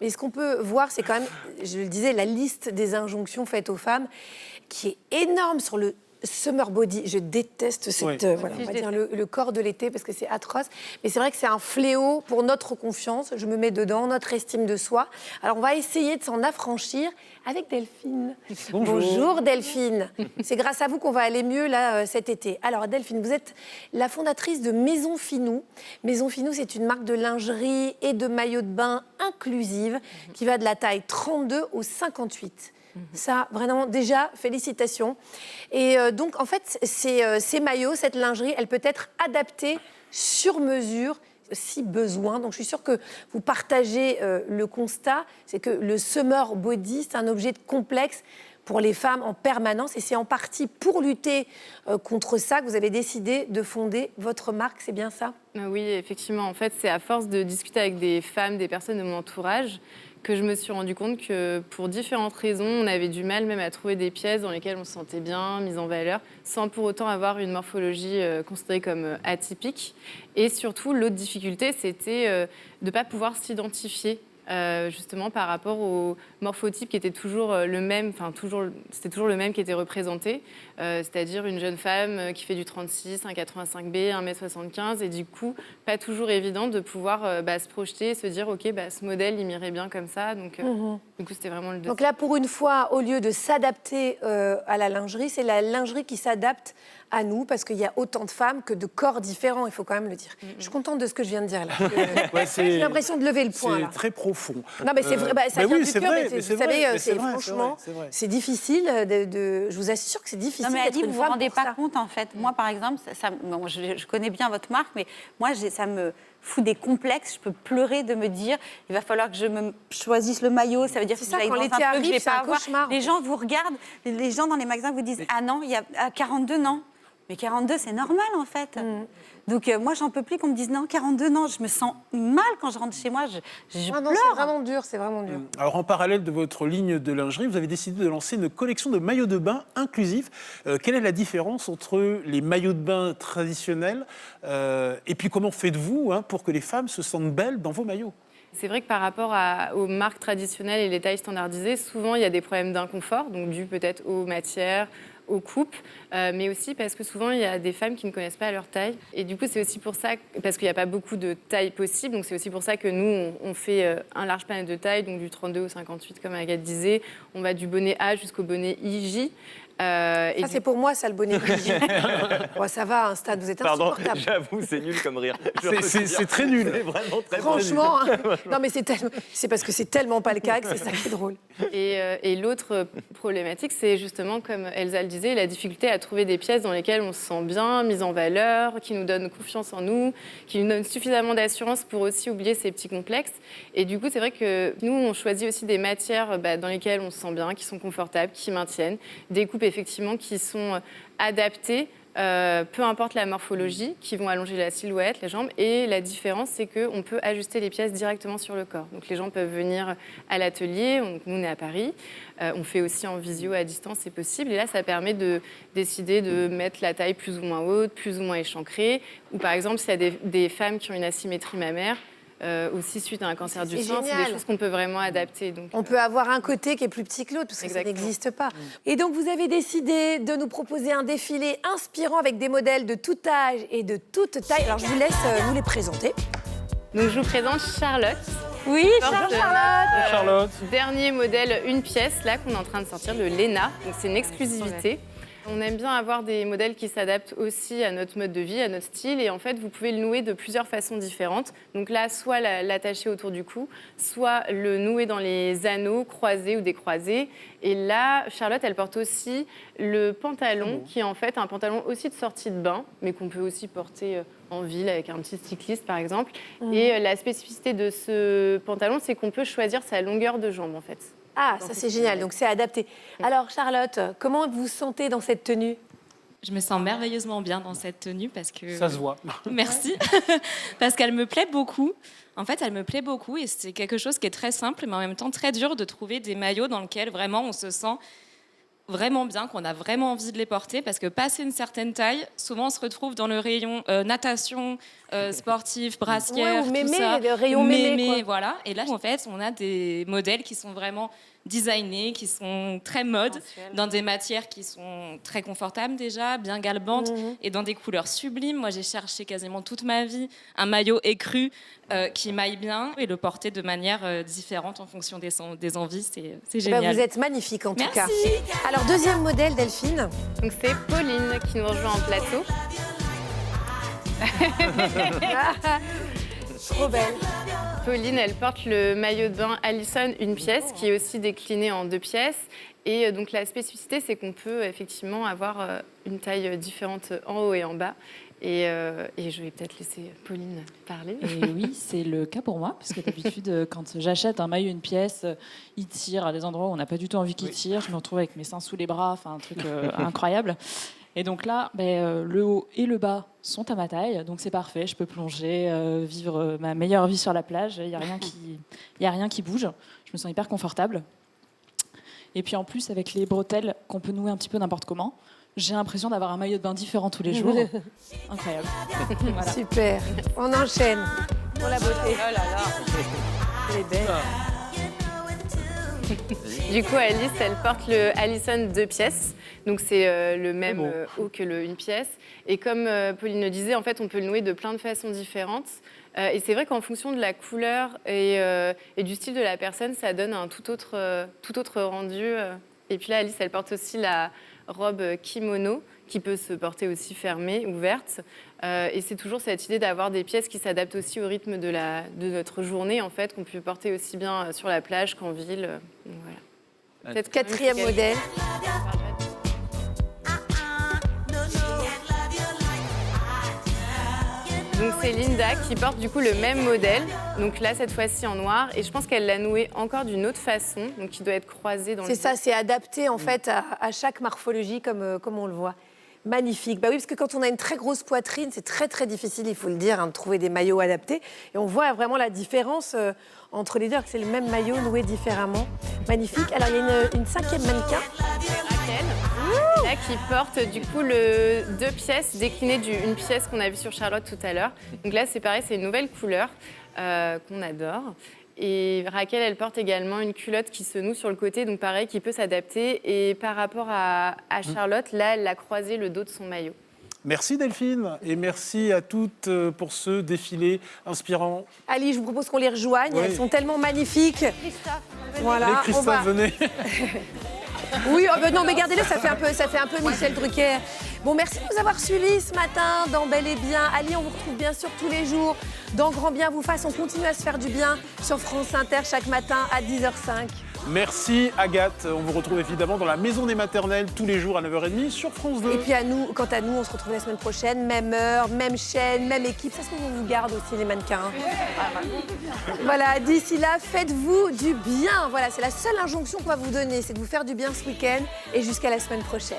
Mais ce qu'on peut voir, c'est quand même, je le disais, la liste des injonctions faites aux femmes, qui est énorme sur le summer body. Je déteste cette, voilà, on va dire le corps de l'été parce que c'est atroce. Mais c'est vrai que c'est un fléau pour notre confiance. Je me mets dedans, notre estime de soi. Alors on va essayer de s'en affranchir avec Delphine. Bonjour Delphine. C'est grâce à vous qu'on va aller mieux là cet été. Alors Delphine, vous êtes la fondatrice de Maison Finou. Maison Finou, c'est une marque de lingerie et de maillots de bain inclusive qui va de la taille 32 au 58. Ça, vraiment, déjà, félicitations. Et donc, en fait, ces maillots, cette lingerie, elle peut être adaptée sur mesure si besoin. Donc, je suis sûre que vous partagez le constat, c'est que le summer body, c'est un objet complexe pour les femmes en permanence. Et c'est en partie pour lutter contre ça que vous avez décidé de fonder votre marque, c'est bien ça ? Oui, effectivement. En fait, c'est à force de discuter avec des femmes, des personnes de mon entourage, que je me suis rendu compte que pour différentes raisons, on avait du mal même à trouver des pièces dans lesquelles on se sentait bien, mise en valeur, sans pour autant avoir une morphologie considérée comme atypique. Et surtout, l'autre difficulté, c'était de ne pas pouvoir s'identifier. Justement par rapport au morphotype qui était toujours le même, c'était toujours le même qui était représenté, c'est-à-dire une jeune femme qui fait du 36, un 85B, 1m75, et du coup, pas toujours évident de pouvoir se projeter, se dire, ok, ce modèle, il m'irait bien comme ça, donc du coup, c'était vraiment le Donc là, pour une fois, au lieu de s'adapter à la lingerie, c'est la lingerie qui s'adapte à nous, parce qu'il y a autant de femmes que de corps différents, il faut quand même le dire. Je suis contente de ce que je viens de dire là. J'ai l'impression de lever le point. C'est très profond. Non, mais c'est vrai, ça vient du cœur, mais vous savez, franchement, c'est difficile. Je vous assure que c'est difficile. Non, mais elle dit, d'être vous une vous femme rendez pour pas ça. compte, en fait. Moi, par exemple, je connais bien votre marque, mais moi, ça me fout des complexes. Je peux pleurer de me dire, il va falloir que je me choisisse le maillot. Ça veut dire que ça, j'aille quand dans un l'été peu que arrive, je vais c'est pas un avoir. cauchemar. Les gens vous regardent, les gens dans les magasins vous disent, ah non, il y a 42, non. Mais 42, c'est normal, en fait. Donc, moi, j'en peux plus qu'on me dise non, 42, non. Je me sens mal quand je rentre chez moi. Je pleure. C'est vraiment dur, c'est vraiment dur. Alors, en parallèle de votre ligne de lingerie, vous avez décidé de lancer une collection de maillots de bain inclusifs. Quelle est la différence entre les maillots de bain traditionnels et puis comment faites-vous pour que les femmes se sentent belles dans vos maillots ? C'est vrai que par rapport aux marques traditionnelles et les tailles standardisées, souvent, il y a des problèmes d'inconfort, donc dû peut-être aux matières, aux coupes, mais aussi parce que souvent, il y a des femmes qui ne connaissent pas leur taille. Et du coup, c'est aussi pour ça, parce qu'il n'y a pas beaucoup de tailles possibles, donc c'est aussi pour ça que nous, on fait un large panel de tailles, donc du 32 au 58, comme Agathe disait. On va du bonnet A jusqu'au bonnet IJ. Ça, c'est pour moi, ça, le bonnet. Bon, ça va, à un stade, vous êtes insupportable. Pardon, j'avoue, c'est nul comme rire. C'est très nul. C'est vraiment très Franchement, non, mais c'est parce que c'est tellement pas le cas que c'est ça qui est drôle. Et l'autre problématique, c'est justement, comme Elsa le disait, la difficulté à trouver des pièces dans lesquelles on se sent bien, mise en valeur, qui nous donnent confiance en nous, qui nous donnent suffisamment d'assurance pour aussi oublier ces petits complexes. Et du coup, c'est vrai que nous, on choisit aussi des matières dans lesquelles on se sent bien, qui sont confortables, qui maintiennent, des coupes effectivement qui sont adaptées, peu importe la morphologie, qui vont allonger la silhouette, les jambes. Et la différence, c'est qu'on peut ajuster les pièces directement sur le corps. Donc les gens peuvent venir à l'atelier, nous on est à Paris, on fait aussi en visio à distance, c'est possible. Et là, ça permet de décider de mettre la taille plus ou moins haute, plus ou moins échancrée. Ou par exemple, s'il y a des femmes qui ont une asymétrie mammaire, aussi suite à un cancer du sein, c'est des choses qu'on peut vraiment adapter. Donc, on peut avoir un côté qui est plus petit que l'autre, parce que ça n'existe pas. Et donc, vous avez décidé de nous proposer un défilé inspirant avec des modèles de tout âge et de toute taille. Alors, je vous laisse nous les présenter. Donc, je vous présente Charlotte. Oui, Charlotte. Dernier modèle, une pièce, là, qu'on est en train de sortir, de Léna. Donc, c'est une exclusivité. On aime bien avoir des modèles qui s'adaptent aussi à notre mode de vie, à notre style. Et en fait, vous pouvez le nouer de plusieurs façons différentes. Donc là, soit l'attacher autour du cou, soit le nouer dans les anneaux croisés ou décroisés. Et là, Charlotte, elle porte aussi le pantalon, qui est en fait un pantalon aussi de sortie de bain, mais qu'on peut aussi porter en ville avec un petit cycliste, par exemple. Et la spécificité de ce pantalon, c'est qu'on peut choisir sa longueur de jambe, en fait. Ah, ça c'est génial, donc c'est adapté. Alors Charlotte, comment vous vous sentez dans cette tenue ? Je me sens merveilleusement bien dans cette tenue parce que... Ça se voit. Merci. Parce qu'elle me plaît beaucoup. En fait, elle me plaît beaucoup et c'est quelque chose qui est très simple, mais en même temps très dur de trouver des maillots dans lesquels vraiment on se sent vraiment bien, qu'on a vraiment envie de les porter, parce que passer une certaine taille, souvent on se retrouve dans le rayon natation, sportif, brassière, ou mémé, tout ça. le rayon mémé, quoi. Voilà. Et là, en fait, on a des modèles qui sont vraiment designés, qui sont très mode, dans des matières qui sont très confortables déjà, bien galbantes, et dans des couleurs sublimes. Moi, j'ai cherché quasiment toute ma vie un maillot écru qui maille bien et le porter de manière différente en fonction des envies. C'est génial. Vous êtes magnifique en tout Merci. cas. Alors, deuxième modèle, Delphine. Donc c'est Pauline qui nous rejoint en plateau. Trop belle. Pauline, elle porte le maillot de bain Allison une pièce, qui est aussi décliné en 2 pièces. Et donc la spécificité, c'est qu'on peut effectivement avoir une taille différente en haut et en bas. Et je vais peut-être laisser Pauline parler. Et oui, c'est le cas pour moi, parce que d'habitude, quand j'achète un maillot, une pièce, il tire à des endroits où on n'a pas du tout envie qu'il tire. Je me retrouve avec mes seins sous les bras, enfin un truc incroyable. Et donc là, le haut et le bas sont à ma taille, donc c'est parfait. Je peux plonger, vivre ma meilleure vie sur la plage. Il n'y a rien qui bouge. Je me sens hyper confortable. Et puis en plus, avec les bretelles qu'on peut nouer un petit peu n'importe comment, j'ai l'impression d'avoir un maillot de bain différent tous les jours. Incroyable. Voilà. Super. On enchaîne pour la beauté. Oh là là. Elle est belle. Du coup, Alice, elle porte le Allison 2 pièces. Donc, c'est le même haut que le 1 pièce. Et comme Pauline le disait, en fait, on peut le nouer de plein de façons différentes. Et c'est vrai qu'en fonction de la couleur et du style de la personne, ça donne un tout autre rendu. Et puis là, Alice, elle porte aussi la robe kimono, qui peut se porter aussi fermée, ouverte. Et c'est toujours cette idée d'avoir des pièces qui s'adaptent aussi au rythme de notre journée, en fait, qu'on peut porter aussi bien sur la plage qu'en ville. Donc, voilà. Peut-être quatrième modèle. Donc c'est Linda qui porte du coup le même modèle, donc là cette fois-ci en noir, et je pense qu'elle l'a noué encore d'une autre façon, donc qui doit être croisé dans le... C'est ça, c'est adapté en fait à chaque morphologie comme on le voit. Magnifique. Bah oui, parce que quand on a une très grosse poitrine, c'est très très difficile, il faut le dire, de trouver des maillots adaptés. Et on voit vraiment la différence entre les deux, que c'est le même maillot noué différemment. Magnifique. Alors il y a une cinquième mannequin. Là, qui porte du coup le 2 pièces déclinées d'une pièce qu'on a vue sur Charlotte tout à l'heure. Donc là, c'est pareil, c'est une nouvelle couleur qu'on adore. Et Raquel, elle porte également une culotte qui se noue sur le côté, donc pareil, qui peut s'adapter. Et par rapport à Charlotte, là, elle a croisé le dos de son maillot. Merci Delphine et merci à toutes pour ce défilé inspirant. Ali, je vous propose qu'on les rejoigne. Oui. Elles sont tellement magnifiques. Christophe, Voilà, Les Christophe, venez. Oui, non, mais gardez-le, ça fait un peu Michel Drucker. Bon, merci de nous avoir suivis ce matin dans Bel et Bien. Ali, on vous retrouve bien sûr tous les jours dans Grand Bien vous fasse. On continue à se faire du bien sur France Inter chaque matin à 10h05. Merci Agathe. On vous retrouve évidemment dans la Maison des Maternelles tous les jours à 9h30 sur France 2. Et puis quant à nous, on se retrouve la semaine prochaine, même heure, même chaîne, même équipe. Ça se trouve, on vous garde aussi les mannequins. Voilà, d'ici là, faites-vous du bien. Voilà, c'est la seule injonction qu'on va vous donner, c'est de vous faire du bien ce week-end et jusqu'à la semaine prochaine.